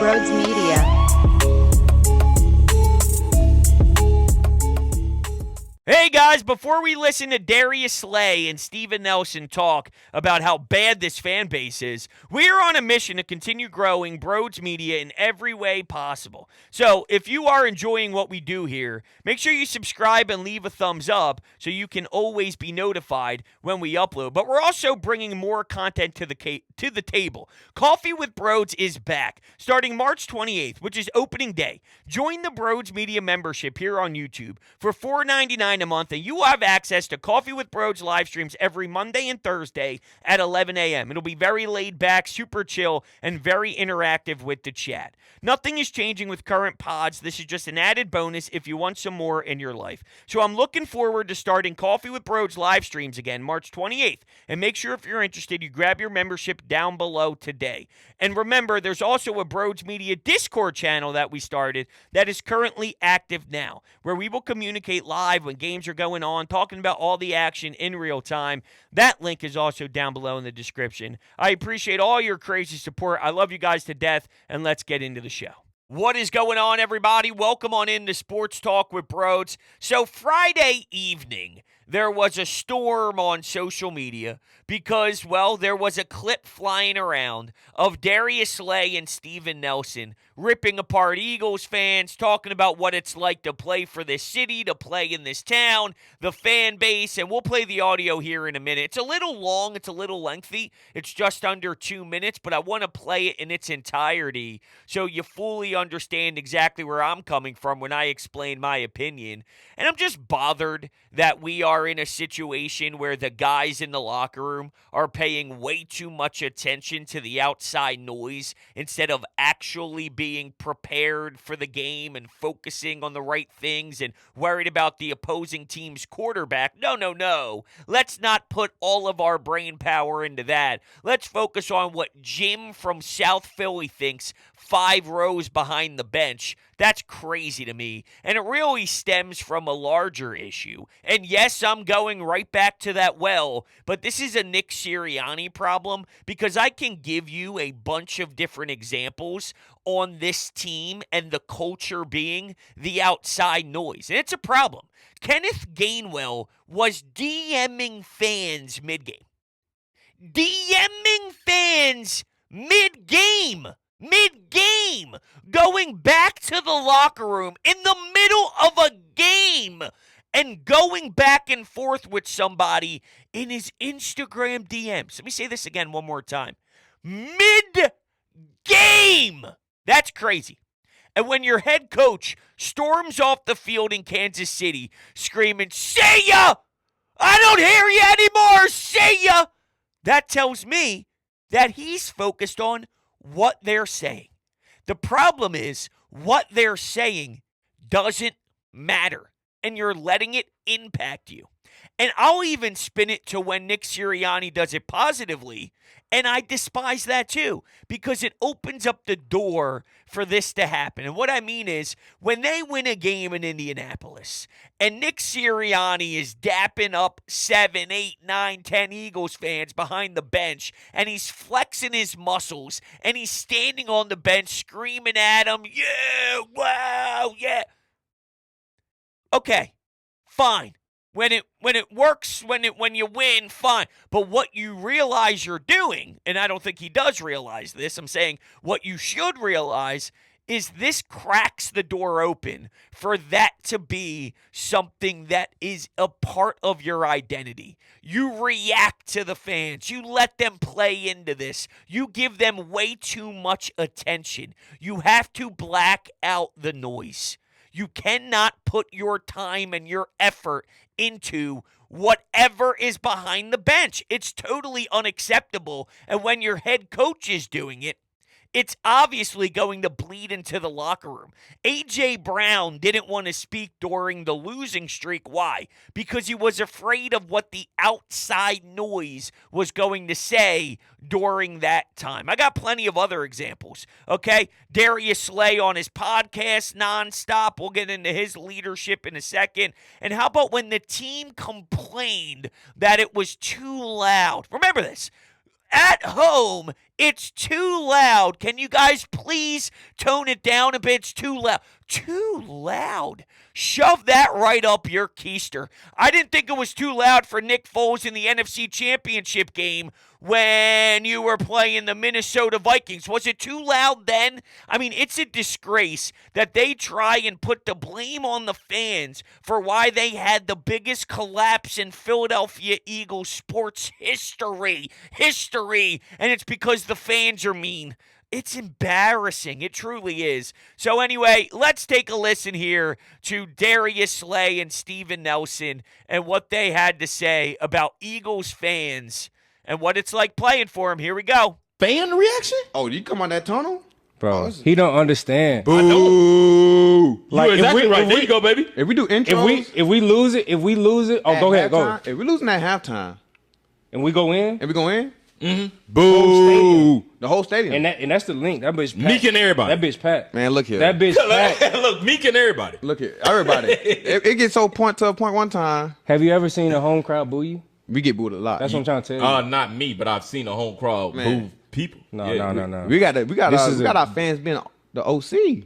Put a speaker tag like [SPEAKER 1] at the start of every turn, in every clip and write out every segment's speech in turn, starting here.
[SPEAKER 1] Broads Media.
[SPEAKER 2] Hey guys, before we listen to Darius Slay and Steven Nelson talk about how bad this fan base is, we are on a mission to continue growing Broads Media in every way possible. So if you are enjoying what we do here, make sure you subscribe and leave a thumbs up so you can always be notified when we upload. But we're also bringing more content to the table. Coffee with Broads is back, starting March 28th, which is opening day. Join the Broads Media membership here on YouTube for $4.99 a month, and you will have access to Coffee with Broads live streams every Monday and Thursday at 11 a.m. It'll be very laid back, super chill, and very interactive with the chat. Nothing is changing with current pods. This is just an added bonus if you want some more in your life. So I'm looking forward to starting Coffee with Broads live streams again, March 28th. And make sure if you're interested, you grab your membership down below today. And remember, there's also a Broads Media Discord channel that we started that is currently active now, where we will communicate live when games are going on, talking about all the action in real time. That link is also down below in the description. I appreciate all your crazy support. I love you guys to death, and let's get into the show. What is going on, everybody? Welcome on into Sports Talk with Broads. So Friday evening, there was a storm on social media because, well, there was a clip flying around of Darius Slay and Steven Nelson ripping apart Eagles fans, talking about what it's like to play for this city, to play in this town, the fan base, and we'll play the audio here in a minute. It's a little long, it's a little lengthy. It's just under 2 minutes, but I want to play it in its entirety so you fully understand exactly where I'm coming from when I explain my opinion. And I'm just bothered that we are in a situation where the guys in the locker room are paying way too much attention to the outside noise instead of actually being prepared for the game and focusing on the right things and worried about the opposing team's quarterback. No. Let's not put all of our brain power into that. Let's focus on what Jim from South Philly thinks 5 rows behind the bench. That's crazy to me, and it really stems from a larger issue. And yes, I'm going right back to that well, but this is a Nick Sirianni problem because I can give you a bunch of different examples on this team and the culture being the outside noise, and it's a problem. Kenneth Gainwell was DMing fans mid-game. DMing fans mid-game, going back to the locker room in the middle of a game and going back and forth with somebody in his Instagram DMs. Let me say this again one more time. Mid-game! That's crazy. And when your head coach storms off the field in Kansas City screaming, "See ya! I don't hear you anymore! See ya!" That tells me that he's focused on what they're saying. The problem is what they're saying doesn't matter, and you're letting it impact you. And I'll even spin it to when Nick Sirianni does it positively, and I despise that too because it opens up the door for this to happen. And what I mean is when they win a game in Indianapolis and Nick Sirianni is dapping up 7, 8, 9, 10 Eagles fans behind the bench and he's flexing his muscles and he's standing on the bench screaming at them, "Yeah, wow, yeah." Okay, fine. When it works, when you win, fine. But what you realize you're doing, and I don't think he does realize this, I'm saying what you should realize is this cracks the door open for that to be something that is a part of your identity. You react to the fans. You let them play into this. You give them way too much attention. You have to black out the noise. You cannot put your time and your effort into whatever is behind the bench. It's totally unacceptable. And when your head coach is doing it, it's obviously going to bleed into the locker room. A.J. Brown didn't want to speak during the losing streak. Why? Because he was afraid of what the outside noise was going to say during that time. I got plenty of other examples, okay? Darius Slay on his podcast nonstop. We'll get into his leadership in a second. And how about when the team complained that it was too loud? Remember this. At home It's too loud. Can you guys please tone it down a bit? It's too loud. Too loud. Shove that right up your keister. I didn't think it was too loud for Nick Foles in the NFC Championship game when you were playing the Minnesota Vikings. Was it too loud then? I mean, it's a disgrace that they try and put the blame on the fans for why they had the biggest collapse in Philadelphia Eagles sports history. And it's because the fans are mean. It's embarrassing. It truly is. So anyway, let's take a listen here to Darius Slay and Steven Nelson and what they had to say about Eagles fans and what it's like playing for them. Here we go.
[SPEAKER 1] Fan reaction?
[SPEAKER 3] Oh, you come on that tunnel?
[SPEAKER 4] Bro, he don't understand.
[SPEAKER 1] I know.
[SPEAKER 4] Like,
[SPEAKER 1] You're exactly right. There
[SPEAKER 4] we
[SPEAKER 1] you go, baby.
[SPEAKER 3] If we do intros,
[SPEAKER 4] if we lose it, oh, go ahead, go.
[SPEAKER 3] If we losing at halftime,
[SPEAKER 4] And we go in,
[SPEAKER 3] and we go in,
[SPEAKER 1] Boo.
[SPEAKER 3] the whole stadium.
[SPEAKER 4] and that's the link. That bitch packed.
[SPEAKER 1] Meek and everybody.
[SPEAKER 4] That bitch packed.
[SPEAKER 3] Man, look here.
[SPEAKER 4] That bitch packed.
[SPEAKER 1] Look, Meek and everybody.
[SPEAKER 3] Look here. Everybody. it gets to a point one time,
[SPEAKER 4] Have you ever seen a home crowd boo you?
[SPEAKER 3] we get booed a lot.
[SPEAKER 4] That's what I'm trying to tell you.
[SPEAKER 1] Not me, but I've seen a home crowd
[SPEAKER 3] Man.
[SPEAKER 1] boo people.
[SPEAKER 4] No.
[SPEAKER 3] We got our fans being the OC.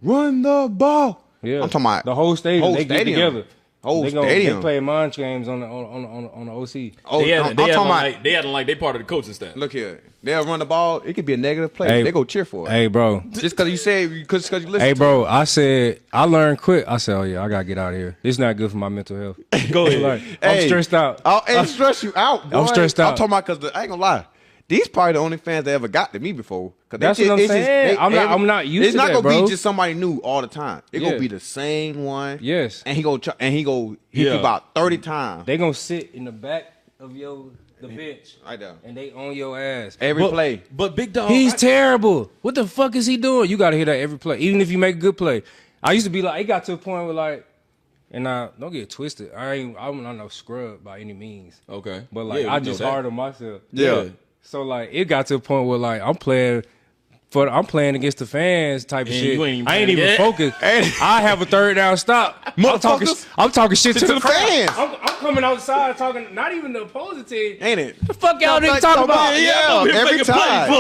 [SPEAKER 3] Run the ball.
[SPEAKER 4] Yeah,
[SPEAKER 3] I'm talking about
[SPEAKER 4] the whole stadium.
[SPEAKER 3] whole
[SPEAKER 4] They get
[SPEAKER 3] stadium.
[SPEAKER 4] together.
[SPEAKER 3] Whole
[SPEAKER 4] They
[SPEAKER 3] stadium.
[SPEAKER 4] play mind games on the OC.
[SPEAKER 3] Oh,
[SPEAKER 1] They
[SPEAKER 3] I'm
[SPEAKER 1] had
[SPEAKER 3] talking about.
[SPEAKER 1] they had like they part of the coaching staff.
[SPEAKER 3] Look here. They'll run the ball. It could be a negative play.
[SPEAKER 4] Hey.
[SPEAKER 3] They go cheer for it.
[SPEAKER 4] Hey, bro.
[SPEAKER 3] Just because you say, because you listen.
[SPEAKER 4] Hey,
[SPEAKER 3] to
[SPEAKER 4] bro. I said I learned quick. I said, oh yeah, I gotta get out of here. This is not good for my mental health. Go ahead. Like, I'm stressed out.
[SPEAKER 3] I'll stress you out. Boy.
[SPEAKER 4] I'm stressed out.
[SPEAKER 3] I'm talking about because I ain't gonna lie. These probably the only fans that ever got to me before.
[SPEAKER 4] That's what I'm saying. I'm not used to
[SPEAKER 3] It's not
[SPEAKER 4] that,
[SPEAKER 3] gonna
[SPEAKER 4] bro.
[SPEAKER 3] be just somebody new all the time. It's
[SPEAKER 4] Yeah.
[SPEAKER 3] gonna be the same one.
[SPEAKER 4] Yes.
[SPEAKER 3] And he hit you about 30 times.
[SPEAKER 4] They gonna sit in the back of the bench,
[SPEAKER 3] Right there.
[SPEAKER 4] and they on your ass.
[SPEAKER 3] Every play.
[SPEAKER 1] But Big Dog,
[SPEAKER 4] He's terrible. What the fuck is he doing? You gotta hear that every play, even if you make a good play. I used to be like, it got to a point where like, and don't get it twisted. I'm not no scrub by any means.
[SPEAKER 1] okay,
[SPEAKER 4] But like,
[SPEAKER 1] Yeah,
[SPEAKER 4] I
[SPEAKER 1] we know
[SPEAKER 4] just
[SPEAKER 1] that.
[SPEAKER 4] hard on myself.
[SPEAKER 3] Yeah.
[SPEAKER 4] So like, it got to a point where like I'm playing against the fans type of
[SPEAKER 1] And
[SPEAKER 4] shit.
[SPEAKER 1] you ain't even
[SPEAKER 4] I ain't
[SPEAKER 1] playing
[SPEAKER 4] even
[SPEAKER 1] yet.
[SPEAKER 4] focused. I have a third down stop.
[SPEAKER 3] Motherfuckers.
[SPEAKER 4] I'm talking shit to the
[SPEAKER 3] fans.
[SPEAKER 4] I'm coming outside talking, not even the opposing team.
[SPEAKER 3] Ain't it?
[SPEAKER 4] The fuck y'all niggas talking about?
[SPEAKER 3] Yeah, every time.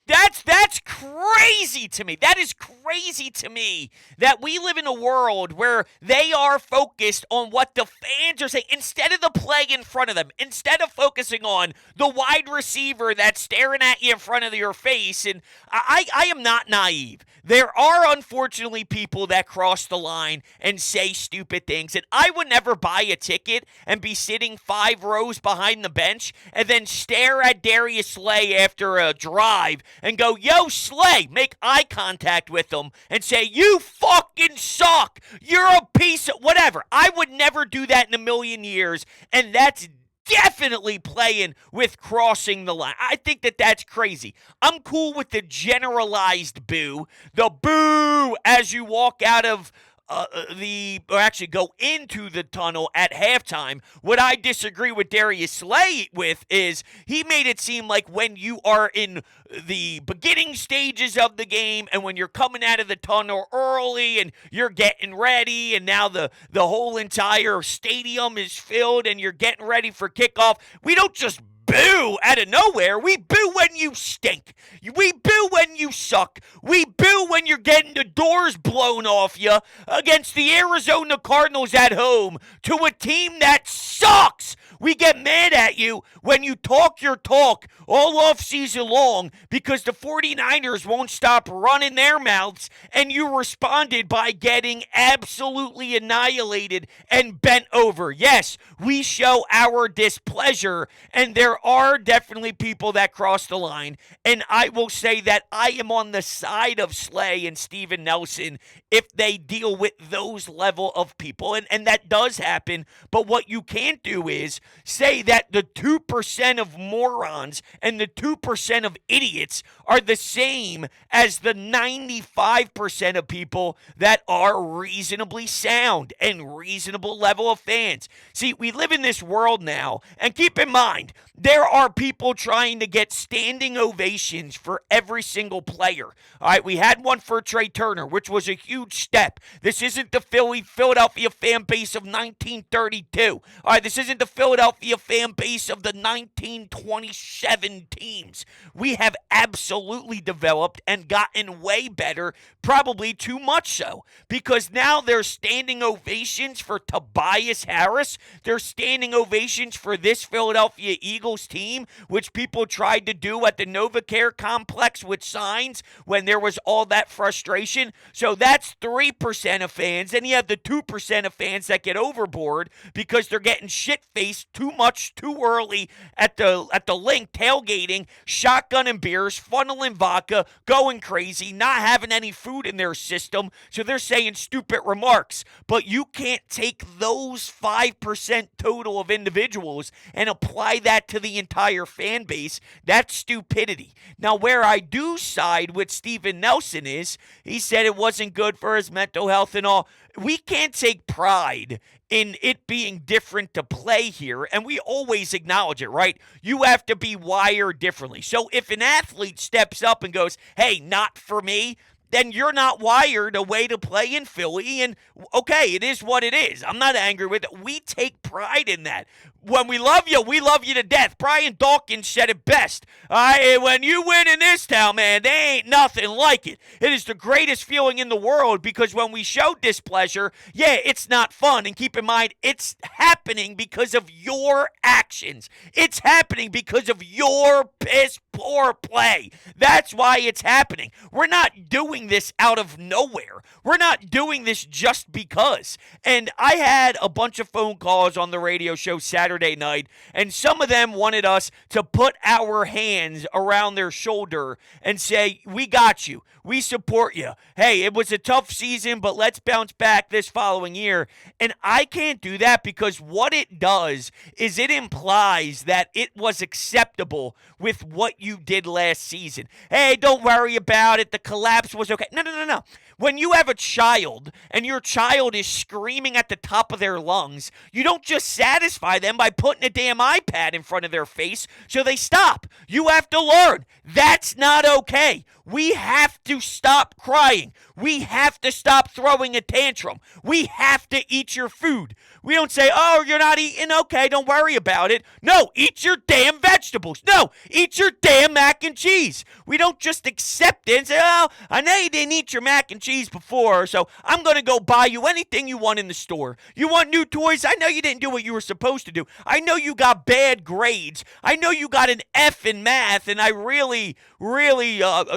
[SPEAKER 2] That's crazy to me. That is crazy to me that we live in a world where they are focused on what the fans are saying instead of the play in front of them, instead of focusing on the wide receiver that's staring at you in front of your face. And I am not naive. There are unfortunately people that cross the line and say stupid things. And I would never buy a ticket and be sitting 5 rows behind the bench and then stare at Darius Slay after a drive and go, yo, Slay, make eye contact with him and say, you fucking suck. You're a piece of whatever. I would never do that in a million years. And that's definitely playing with crossing the line. I think that's crazy. I'm cool with the generalized boo. The boo as you walk out of or actually go into the tunnel at halftime. What I disagree with Darius Slay with is he made it seem like when you are in the beginning stages of the game and when you're coming out of the tunnel early and you're getting ready and now the whole entire stadium is filled and you're getting ready for kickoff, we don't just boo out of nowhere. We boo when you stink. We boo when you suck. We boo when you're getting the doors blown off you against the Arizona Cardinals at home to a team that sucks. We get mad at you when you talk your talk all off season long because the 49ers won't stop running their mouths and you responded by getting absolutely annihilated and bent over. Yes, we show our displeasure and there are definitely people that cross the line, and I will say that I am on the side of Slay and Steven Nelson if they deal with those level of people, and that does happen, but what you can't do is say that the 2% of morons and the 2% of idiots are the same as the 95% of people that are reasonably sound and reasonable level of fans. See, we live in this world now, and keep in mind, there are people trying to get standing ovations for every single player. All right, we had one for Trey Turner, which was a huge step. This isn't the Philadelphia fan base of 1932. All right, this isn't the Philadelphia Philadelphia fan base of the 1927 teams. We have absolutely developed and gotten way better, probably too much so, because now there's standing ovations for Tobias Harris. There's standing ovations for this Philadelphia Eagles team, which people tried to do at the NovaCare complex with signs when there was all that frustration. So that's 3% of fans. Then you have the 2% of fans that get overboard because they're getting shit-faced too much too early at the link, tailgating, shotgunning beers, funneling vodka, going crazy, not having any food in their system, so they're saying stupid remarks. But you can't take those 5% total of individuals and apply that to the entire fan base. That's stupidity. Now, where I do side with Steven Nelson is, he said it wasn't good for his mental health and all. We can't take pride in it being different to play here, and we always acknowledge it, right? You have to be wired differently. So if an athlete steps up and goes, hey, not for me, then you're not wired a way to play in Philly, and okay, it is what it is. I'm not angry with it. We take pride in that. When we love you to death. Brian Dawkins said it best. When you win in this town, man, there ain't nothing like it. It is the greatest feeling in the world, because when we show displeasure, yeah, it's not fun. And keep in mind, it's happening because of your actions. It's happening because of your piss poor play. That's why it's happening. We're not doing this out of nowhere. We're not doing this just because. And I had a bunch of phone calls on the radio show Saturday night, and some of them wanted us to put our hands around their shoulder and say, we got you. We support you. Hey, it was a tough season, but let's bounce back this following year. And I can't do that, because what it does is it implies that it was acceptable with what you did last season. Hey, don't worry about it. The collapse was okay. No. When you have a child and your child is screaming at the top of their lungs, you don't just satisfy them by putting a damn iPad in front of their face so they stop. You have to learn. That's not okay. We have to stop crying. We have to stop throwing a tantrum. We have to eat your food. We don't say, oh, you're not eating? Okay, don't worry about it. No, eat your damn vegetables. No, eat your damn mac and cheese. We don't just accept it and say, oh, I know you didn't eat your mac and cheese before, so I'm going to go buy you anything you want in the store. You want new toys? I know you didn't do what you were supposed to do. I know you got bad grades. I know you got an F in math, and I really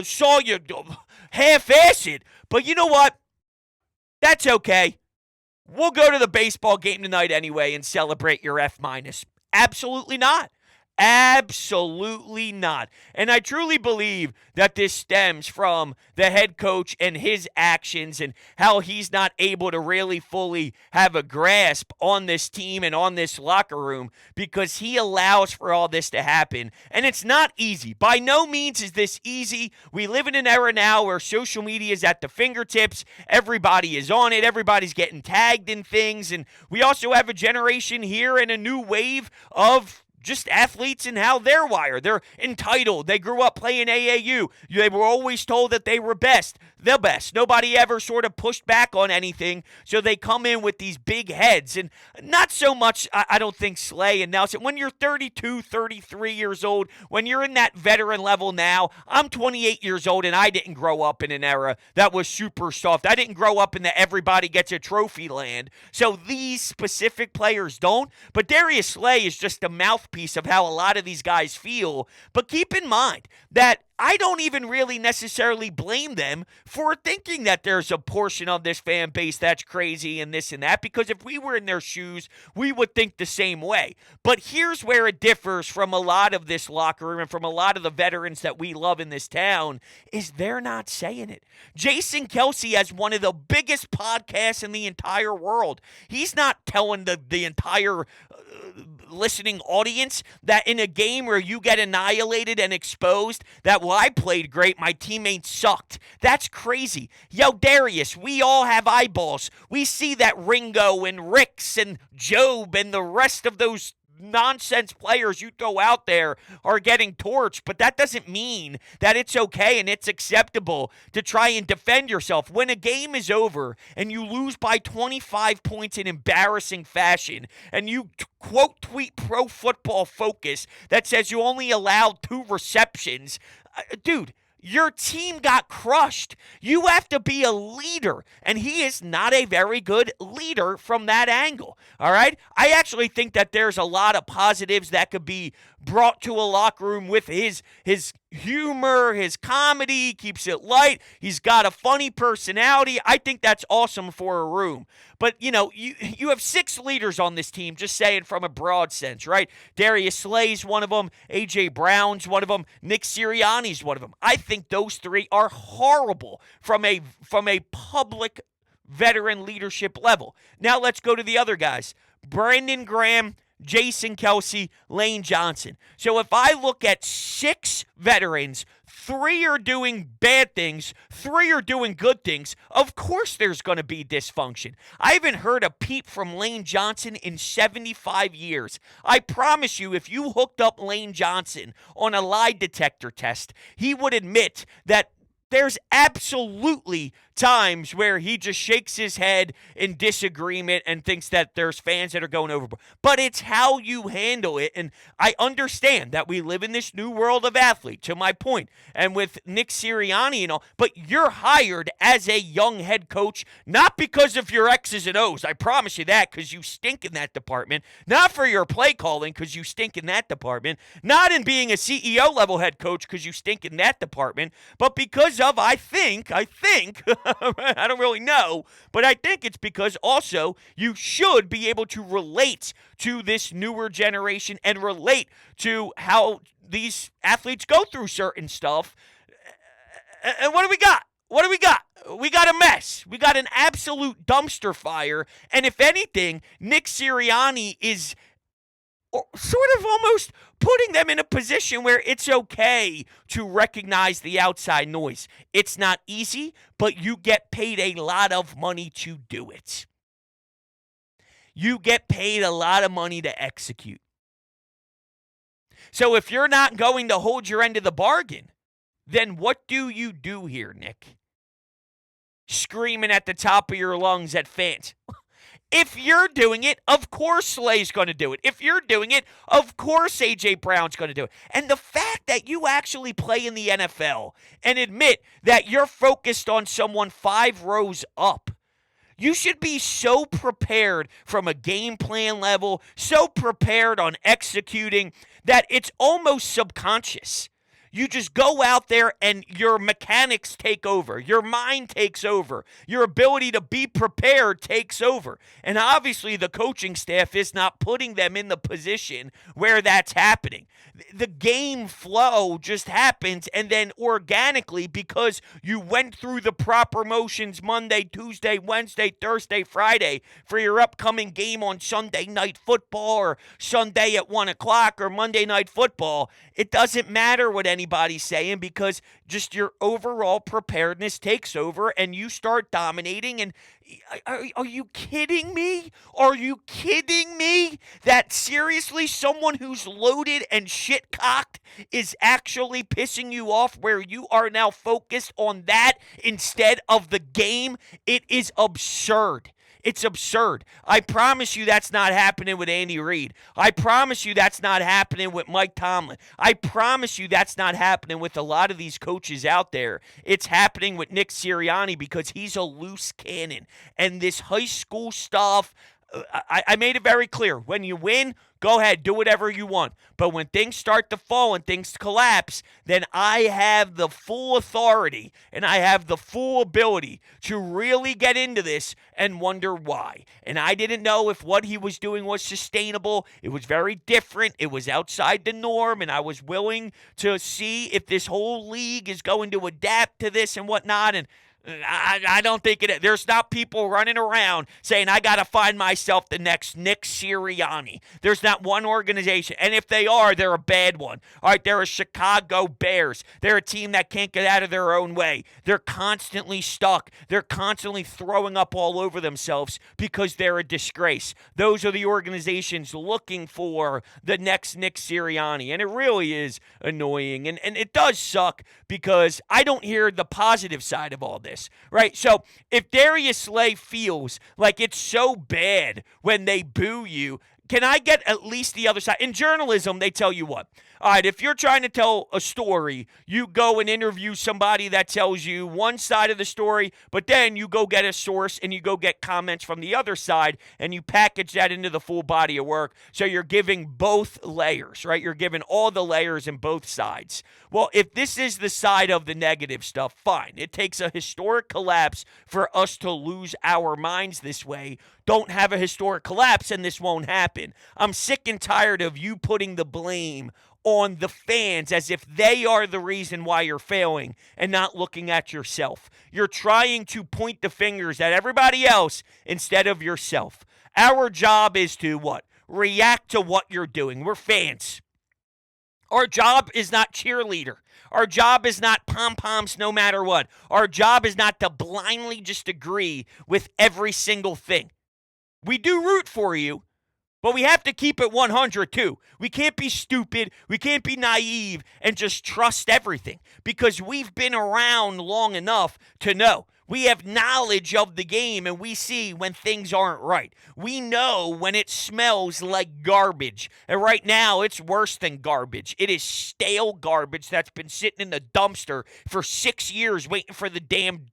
[SPEAKER 2] saw you half-ass it. But you know what? That's okay. We'll go to the baseball game tonight anyway and celebrate your F-. Absolutely not. Absolutely not. And I truly believe that this stems from the head coach and his actions and how he's not able to really fully have a grasp on this team and on this locker room, because he allows for all this to happen. And it's not easy. By no means is this easy. We live in an era now where social media is at the fingertips. Everybody is on it. Everybody's getting tagged in things. And we also have a generation here and a new wave of just athletes and how they're wired. They're entitled. They grew up playing AAU. They were always told that they were the best. Nobody ever sort of pushed back on anything, so they come in with these big heads. And not so much, I don't think, Slay and Nelson. When you're 32, 33 years old, when you're in that veteran level now, I'm 28 years old, and I didn't grow up in an era that was super soft. I didn't grow up in the everybody gets a trophy land. So these specific players don't. But Darius Slay is just a mouthpiece of how a lot of these guys feel. But keep in mind that I don't even really necessarily blame them for thinking that there's a portion of this fan base that's crazy and this and that, because if we were in their shoes, we would think the same way. But here's where it differs from a lot of this locker room and from a lot of the veterans that we love in this town, is they're not saying it. Jason Kelsey has one of the biggest podcasts in the entire world. He's not telling the entire listening audience that in a game where you get annihilated and exposed that, well, I played great, my teammates sucked. That's crazy. Yo, Darius, we all have eyeballs. We see that Ringo and Ricks and Job and the rest of those nonsense players you throw out there are getting torched, but that doesn't mean that it's okay and it's acceptable to try and defend yourself. When a game is over and you lose by 25 points in embarrassing fashion, and you quote tweet Pro Football Focus that says you only allowed 2 receptions, dude, your team got crushed. You have to be a leader, and he is not a very good leader from that angle, all right? I actually think that there's a lot of positives that could be brought to a locker room with his humor, his comedy, keeps it light. He's got a funny personality. I think that's awesome for a room. But, you have 6 leaders on this team, just saying from a broad sense, right? Darius Slay's one of them. A.J. Brown's one of them. Nick Sirianni's one of them. I think those 3 are horrible from a public veteran leadership level. Now let's go to the other guys. Brandon Graham, Jason Kelsey, Lane Johnson. So if I look at 6 veterans, 3 are doing bad things, 3 are doing good things, of course there's going to be dysfunction. I haven't heard a peep from Lane Johnson in 75 years. I promise you, if you hooked up Lane Johnson on a lie detector test, he would admit that there's absolutely times where he just shakes his head in disagreement and thinks that there's fans that are going overboard. But it's how you handle it. And I understand that we live in this new world of athlete, to my point, and with Nick Sirianni and all, but you're hired as a young head coach, not because of your X's and O's. I promise you that, because you stink in that department. Not for your play calling, because you stink in that department. Not in being a CEO level head coach, because you stink in that department. But because of, I think, I don't really know, but I think it's because also you should be able to relate to this newer generation and relate to how these athletes go through certain stuff. And what do we got? We got a mess. We got an absolute dumpster fire. And if anything, Nick Sirianni is sort of almost putting them in a position where it's okay to recognize the outside noise. It's not easy, but you get paid a lot of money to do it. You get paid a lot of money to execute. So if you're not going to hold your end of the bargain, then what do you do here, Nick? Screaming at the top of your lungs at fans. If you're doing it, of course Slay's going to do it. If you're doing it, of course A.J. Brown's going to do it. And the fact that you actually play in the NFL and admit that you're focused on someone 5 rows up, you should be so prepared from a game plan level, so prepared on executing that it's almost subconscious. You just go out there and your mechanics take over. Your mind takes over. Your ability to be prepared takes over. And obviously the coaching staff is not putting them in the position where that's happening. The game flow just happens, and then organically, because you went through the proper motions Monday, Tuesday, Wednesday, Thursday, Friday for your upcoming game on Sunday Night Football or Sunday at 1 o'clock or Monday Night Football, it doesn't matter what anybody's saying, because just your overall preparedness takes over and you start dominating. And are you kidding me? Are you kidding me that seriously someone who's loaded and shit-cocked is actually pissing you off, where you are now focused on that instead of the game? It is absurd. It's absurd. I promise you that's not happening with Andy Reid. I promise you that's not happening with Mike Tomlin. I promise you that's not happening with a lot of these coaches out there. It's happening with Nick Sirianni because he's a loose cannon. And this high school stuff, I made it very clear. When you win, go ahead, do whatever you want. But when things start to fall and things collapse, then I have the full authority and I have the full ability to really get into this and wonder why. And I didn't know if what he was doing was sustainable. It was very different. It was outside the norm, and I was willing to see if this whole league is going to adapt to this and whatnot. And I don't think it is. There's not people running around saying, I got to find myself the next Nick Sirianni. There's not one organization. And if they are, they're a bad one. All right, they're a Chicago Bears. They're a team that can't get out of their own way. They're constantly stuck. They're constantly throwing up all over themselves because they're a disgrace. Those are the organizations looking for the next Nick Sirianni. And it really is annoying. And it does suck because I don't hear the positive side of all this. Right? So if Darius Slay feels like it's so bad when they boo you, can I get at least the other side? In journalism, they tell you what. All right, if you're trying to tell a story, you go and interview somebody that tells you one side of the story, but then you go get a source and you go get comments from the other side, and you package that into the full body of work. So you're giving both layers, right? You're giving all the layers in both sides. Well, if this is the side of the negative stuff, fine. It takes a historic collapse for us to lose our minds this way. Don't have a historic collapse and this won't happen. I'm sick and tired of you putting the blame on the fans as if they are the reason why you're failing and not looking at yourself. You're trying to point the fingers at everybody else instead of yourself. Our job is to what? React to what you're doing. We're fans. Our job is not cheerleader. Our job is not pom-poms no matter what. Our job is not to blindly just agree with every single thing. We do root for you, but we have to keep it 100 too. We can't be stupid. We can't be naive and just trust everything because we've been around long enough to know. We have knowledge of the game and we see when things aren't right. We know when it smells like garbage. And right now, it's worse than garbage. It is stale garbage that's been sitting in the dumpster for 6 years waiting for the damn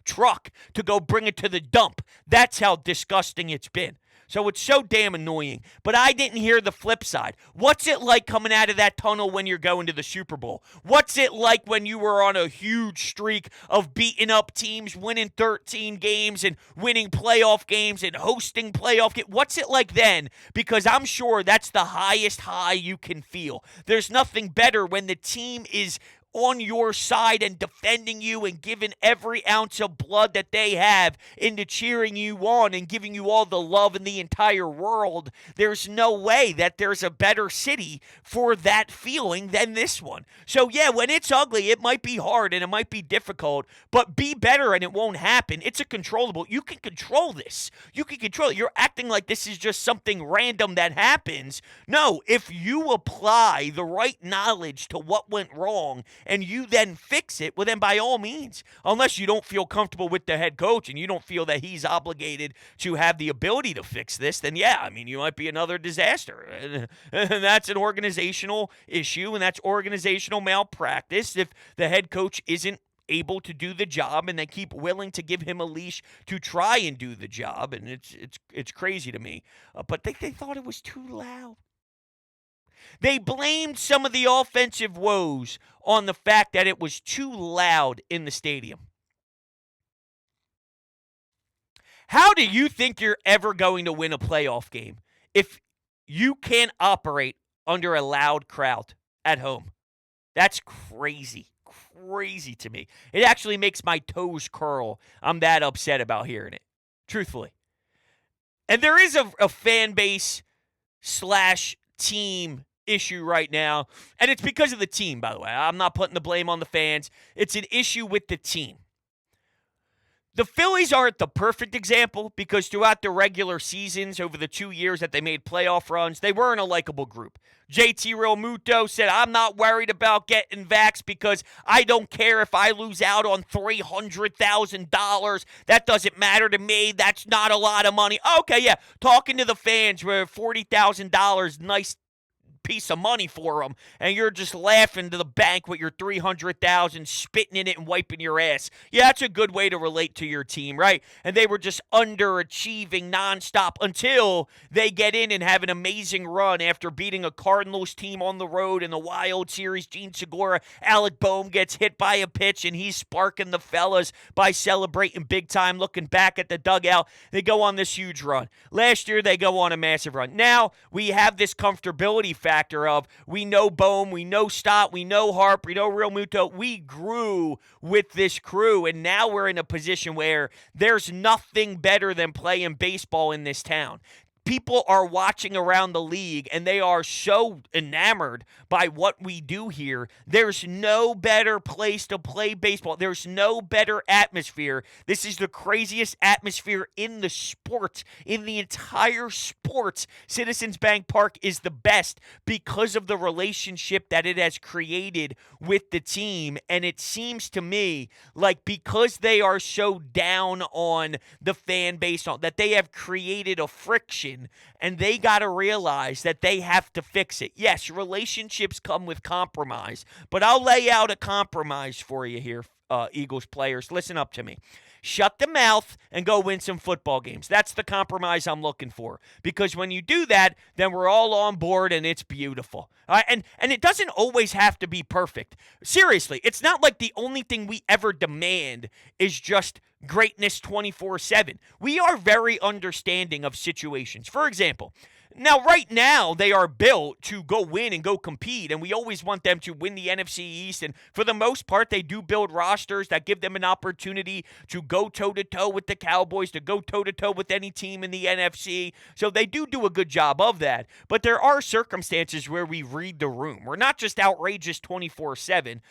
[SPEAKER 2] truck to go bring it to the dump. That's how disgusting it's been. So it's so damn annoying. But I didn't hear the flip side. What's it like coming out of that tunnel when you're going to the Super Bowl? What's it like when you were on a huge streak of beating up teams, winning 13 games and winning playoff games and hosting playoff games? What's it like then? Because I'm sure that's the highest high you can feel. There's nothing better when the team is on your side and defending you and giving every ounce of blood that they have into cheering you on and giving you all the love in the entire world. There's no way that there's a better city for that feeling than this one. So yeah, when it's ugly, it might be hard and it might be difficult, but be better and it won't happen. It's a controllable. You can control this. You can control it. You're acting like this is just something random that happens. No, if you apply the right knowledge to what went wrong and you then fix it, well, then by all means, unless you don't feel comfortable with the head coach and you don't feel that he's obligated to have the ability to fix this, then yeah, I mean, you might be another disaster. And that's an organizational issue, and that's organizational malpractice if the head coach isn't able to do the job and they keep willing to give him a leash to try and do the job, and it's crazy to me. But they thought it was too loud. They blamed some of the offensive woes on the fact that it was too loud in the stadium. How do you think you're ever going to win a playoff game if you can't operate under a loud crowd at home? That's crazy. Crazy to me. It actually makes my toes curl. I'm that upset about hearing it, truthfully. And there is a fan base / team issue right now, and it's because of the team, by the way. I'm not putting the blame on the fans. It's an issue with the team. The Phillies aren't the perfect example because throughout the regular seasons over the 2 years that they made playoff runs, they weren't a likable group. JT Realmuto said, I'm not worried about getting vaxxed because I don't care if I lose out on $300,000. That doesn't matter to me. That's not a lot of money. Okay, yeah, talking to the fans where $40,000, nice piece of money for them, and you're just laughing to the bank with your $300,000, spitting in it and wiping your ass. Yeah, that's a good way to relate to your team, right? And they were just underachieving nonstop until they get in and have an amazing run after beating a Cardinals team on the road in the Wild Series. Gene Segura, Alec Boehm gets hit by a pitch, and he's sparking the fellas by celebrating big time, looking back at the dugout. They go on this huge run. Last year, they go on a massive run. Now, we have this comfortability factor factor of we know Bohm, we know Stott, we know Harp, we know Real Muto. We grew with this crew, and now we're in a position where there's nothing better than playing baseball in this town. People are watching around the league, and they are so enamored by what we do here. There's no better place to play baseball. There's no better atmosphere. This is the craziest atmosphere in the sport, in the entire sport. Citizens Bank Park is the best because of the relationship that it has created with the team, and it seems to me like because they are so down on the fan base, that they have created a friction, and they got to realize that they have to fix it. Yes, relationships come with compromise, but I'll lay out a compromise for you here, Eagles players. Listen up to me. Shut the mouth and go win some football games. That's the compromise I'm looking for. Because when you do that, then we're all on board and it's beautiful. And it doesn't always have to be perfect. Seriously, it's not like the only thing we ever demand is just greatness 24/7. We are very understanding of situations. For example, now, right now, they are built to go win and go compete, and we always want them to win the NFC East. And for the most part, they do build rosters that give them an opportunity to go toe-to-toe with the Cowboys, to go toe-to-toe with any team in the NFC. So they do a good job of that. But there are circumstances where we read the room. We're not just outrageous 24/7.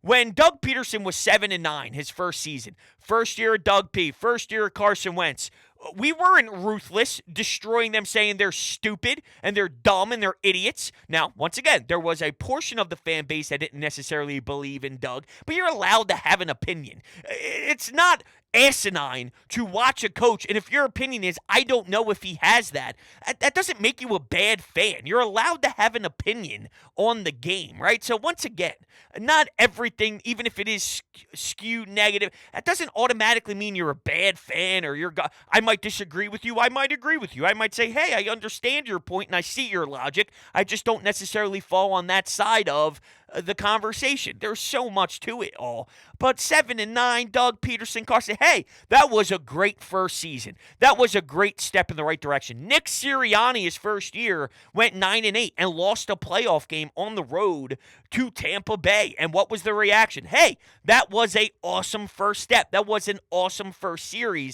[SPEAKER 2] When Doug Peterson was 7-9 his first season, first year of Doug P., first year of Carson Wentz, we weren't ruthless, destroying them, saying they're stupid and they're dumb and they're idiots. Now, once again, there was a portion of the fan base that didn't necessarily believe in Doug, but you're allowed to have an opinion. It's not asinine to watch a coach, and if your opinion is, I don't know if he has that, that doesn't make you a bad fan. You're allowed to have an opinion on the game, right? So once again, not everything, even if it is skewed negative, that doesn't automatically mean you're a bad fan or I might disagree with you. I might agree with you. I might say, hey, I understand your point and I see your logic. I just don't necessarily fall on that side of the conversation. There's so much to it all. But 7-9, Doug Peterson, Carson, hey, that was a great first season. That was a great step in the right direction. Nick Sirianni, his first year, went 9-8 and lost a playoff game on the road to Tampa Bay. And what was the reaction? Hey, that was an awesome first step. That was an awesome first season.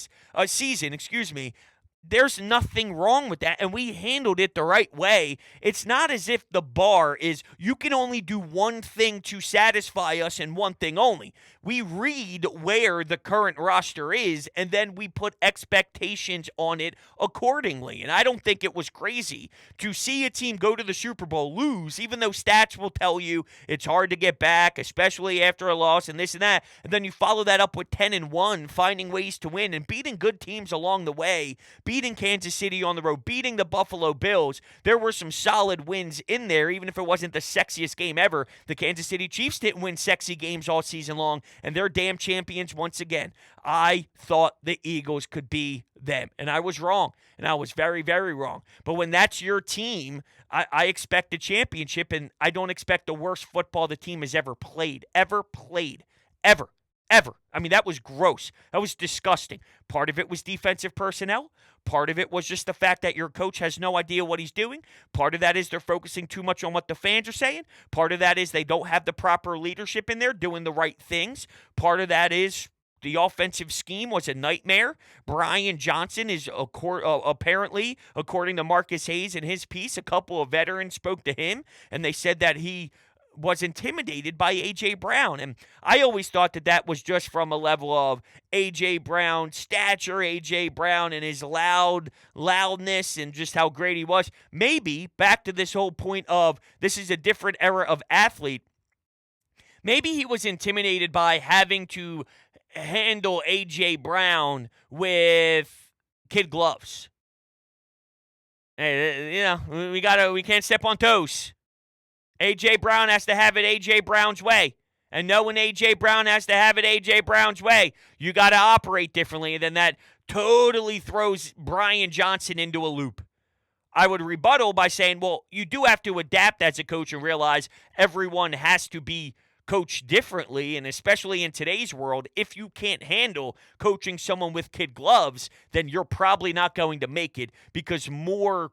[SPEAKER 2] There's nothing wrong with that, and we handled it the right way. It's not as if the bar is you can only do one thing to satisfy us and one thing only. We read where the current roster is, and then we put expectations on it accordingly. And I don't think it was crazy to see a team go to the Super Bowl, lose, even though stats will tell you it's hard to get back, especially after a loss and this and that. And then you follow that up with 10-1, finding ways to win and beating good teams along the way, beating Kansas City on the road, beating the Buffalo Bills. There were some solid wins in there, even if it wasn't the sexiest game ever. The Kansas City Chiefs didn't win sexy games all season long, and they're damn champions once again. I thought the Eagles could be them, and I was wrong, and I was very, very wrong. But when that's your team, I expect a championship, and I don't expect the worst football the team has ever played. Ever. I mean, that was gross. That was disgusting. Part of it was defensive personnel. Part of it was just the fact that your coach has no idea what he's doing. Part of that is they're focusing too much on what the fans are saying. Part of that is they don't have the proper leadership in there doing the right things. Part of that is the offensive scheme was a nightmare. Brian Johnson is apparently, according to Marcus Hayes in his piece, a couple of veterans spoke to him, and they said that he was intimidated by A.J. Brown. And I always thought that was just from a level of A.J. Brown stature, A.J. Brown and his loudness and just how great he was. Maybe, back to this whole point of this is a different era of athlete, maybe he was intimidated by having to handle A.J. Brown with kid gloves. Hey, we can't step on toes. A.J. Brown has to have it A.J. Brown's way. And knowing A.J. Brown has to have it A.J. Brown's way, you got to operate differently. And then that totally throws Brian Johnson into a loop. I would rebuttal by saying, well, you do have to adapt as a coach and realize everyone has to be coached differently. And especially in today's world, if you can't handle coaching someone with kid gloves, then you're probably not going to make it because more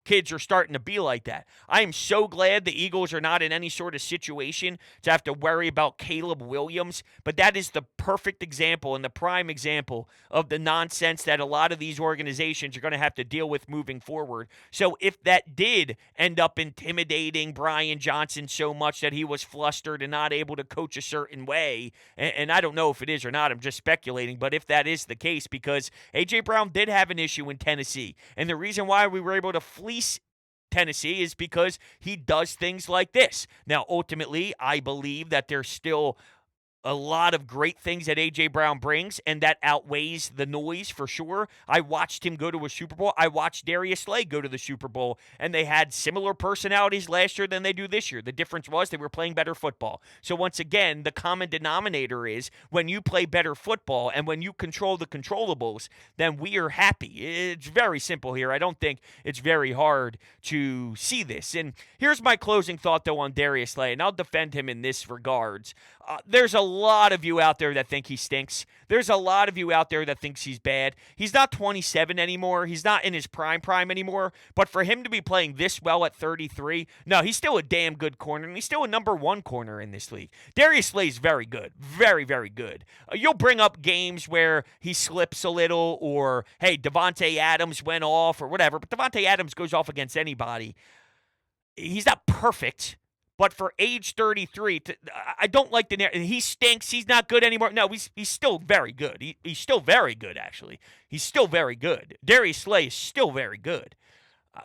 [SPEAKER 2] kids are starting to be like that. I am so glad the Eagles are not in any sort of situation to have to worry about Caleb Williams, but that is the perfect example and the prime example of the nonsense that a lot of these organizations are going to have to deal with moving forward. So if that did end up intimidating Brian Johnson so much that he was flustered and not able to coach a certain way, and I don't know if it is or not, I'm just speculating, but if that is the case, because A.J. Brown did have an issue in Tennessee, and the reason why we were able to fleece Tennessee is because he does things like this. Now, ultimately, I believe that there's still a lot of great things that A.J. Brown brings, and that outweighs the noise for sure. I watched him go to a Super Bowl. I watched Darius Slay go to the Super Bowl, and they had similar personalities last year than they do this year. The difference was they were playing better football. So once again, the common denominator is when you play better football and when you control the controllables, then we are happy. It's very simple here. I don't think it's very hard to see this. And here's my closing thought, though, on Darius Slay, and I'll defend him in this regards. There's a lot of you out there that think he stinks. There's a lot of you out there that thinks he's bad. He's not 27 anymore. He's not in his prime anymore. But for him to be playing this well at 33, no, he's still a damn good corner, and he's still a number one corner in this league. Darius Slay's very good. Very, very good. You'll bring up games where he slips a little or, hey, Devontae Adams went off or whatever, but Devontae Adams goes off against anybody. He's not perfect. But for age 33, I don't like the narrative. He stinks. He's not good anymore. No, he's still very good. He's still very good, actually. He's still very good. Darius Slay is still very good.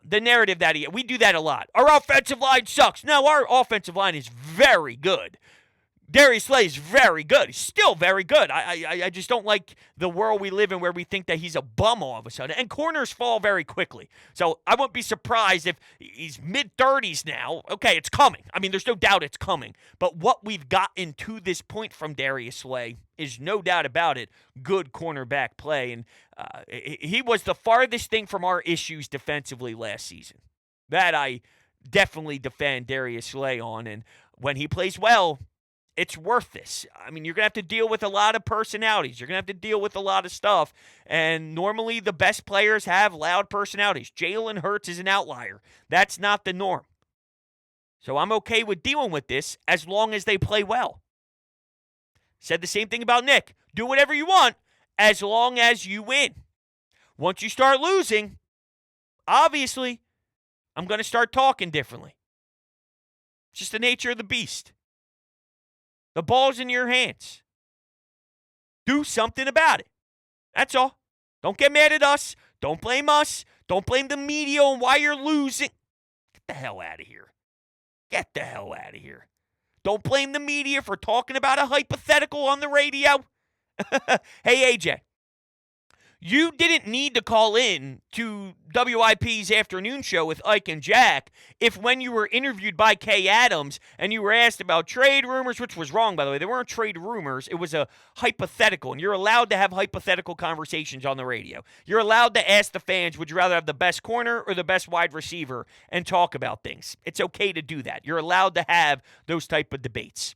[SPEAKER 2] The narrative that we do that a lot. Our offensive line sucks. No, our offensive line is very good. Darius Slay is very good. He's still very good. I just don't like the world we live in where we think that he's a bum all of a sudden. And corners fall very quickly. So I wouldn't be surprised if he's mid-30s now. Okay, it's coming. I mean, there's no doubt it's coming. But what we've gotten to this point from Darius Slay is no doubt about it, good cornerback play. And he was the farthest thing from our issues defensively last season. That I definitely defend Darius Slay on. And when he plays well, it's worth this. I mean, you're going to have to deal with a lot of personalities. You're going to have to deal with a lot of stuff. And normally the best players have loud personalities. Jalen Hurts is an outlier. That's not the norm. So I'm okay with dealing with this as long as they play well. Said the same thing about Nick. Do whatever you want as long as you win. Once you start losing, obviously, I'm going to start talking differently. It's just the nature of the beast. The ball's in your hands. Do something about it. That's all. Don't get mad at us. Don't blame us. Don't blame the media on why you're losing. Get the hell out of here. Get the hell out of here. Don't blame the media for talking about a hypothetical on the radio. Hey, AJ. You didn't need to call in to WIP's afternoon show with Ike and Jack if when you were interviewed by Kay Adams and you were asked about trade rumors, which was wrong, by the way. There weren't trade rumors. It was a hypothetical, and you're allowed to have hypothetical conversations on the radio. You're allowed to ask the fans, would you rather have the best corner or the best wide receiver, and talk about things. It's okay to do that. You're allowed to have those type of debates.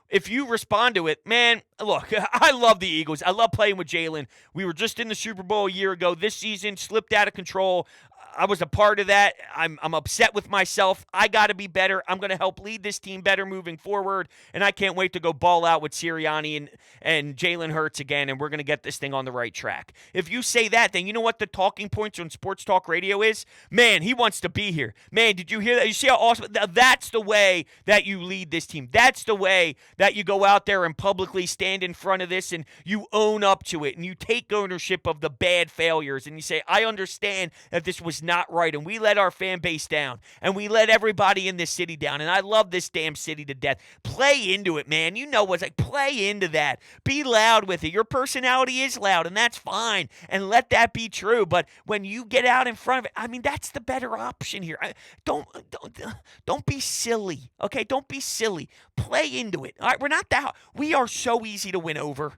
[SPEAKER 2] If you respond to it, man, look, I love the Eagles. I love playing with Jalen. We were just in the Super Bowl a year ago. This season slipped out of control. I was a part of that. I'm upset with myself. I got to be better. I'm going to help lead this team better moving forward, and I can't wait to go ball out with Sirianni and Jalen Hurts again, and we're going to get this thing on the right track. If you say that, then you know what the talking points on Sports Talk Radio is? Man, he wants to be here. Man, did you hear that? You see how awesome? That's the way that you lead this team. That's the way that you go out there and publicly stand in front of this and you own up to it and you take ownership of the bad failures and you say, I understand that this was not right, and we let our fan base down, and we let everybody in this city down, and I love this damn city to death. Play into it, man. You know what's like. Play into that. Be loud with it. Your personality is loud, and that's fine, and let that be true, but when you get out in front of it, I mean, that's the better option here. Don't be silly, okay? Don't be silly. Play into it, all right? We're not that. We are so easy to win over,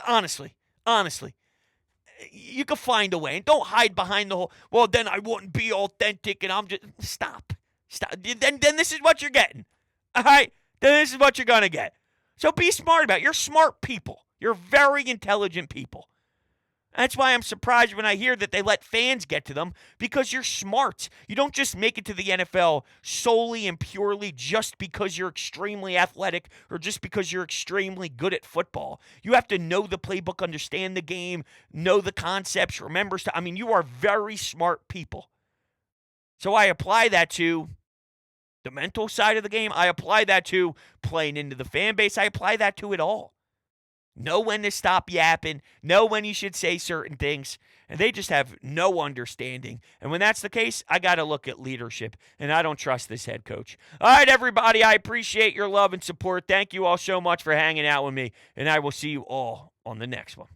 [SPEAKER 2] honestly. You can find a way, and don't hide behind the whole, well, then I wouldn't be authentic, and I'm just, stop. Then this is what you're getting, all right? Then this is what you're going to get. So be smart about it. You're smart people. You're very intelligent people. That's why I'm surprised when I hear that they let fans get to them, because you're smart. You don't just make it to the NFL solely and purely just because you're extremely athletic or just because you're extremely good at football. You have to know the playbook, understand the game, know the concepts, remember stuff. I mean, you are very smart people. So I apply that to the mental side of the game. I apply that to playing into the fan base. I apply that to it all. Know when to stop yapping, know when you should say certain things, and they just have no understanding. And when that's the case, I got to look at leadership, and I don't trust this head coach. All right, everybody, I appreciate your love and support. Thank you all so much for hanging out with me, and I will see you all on the next one.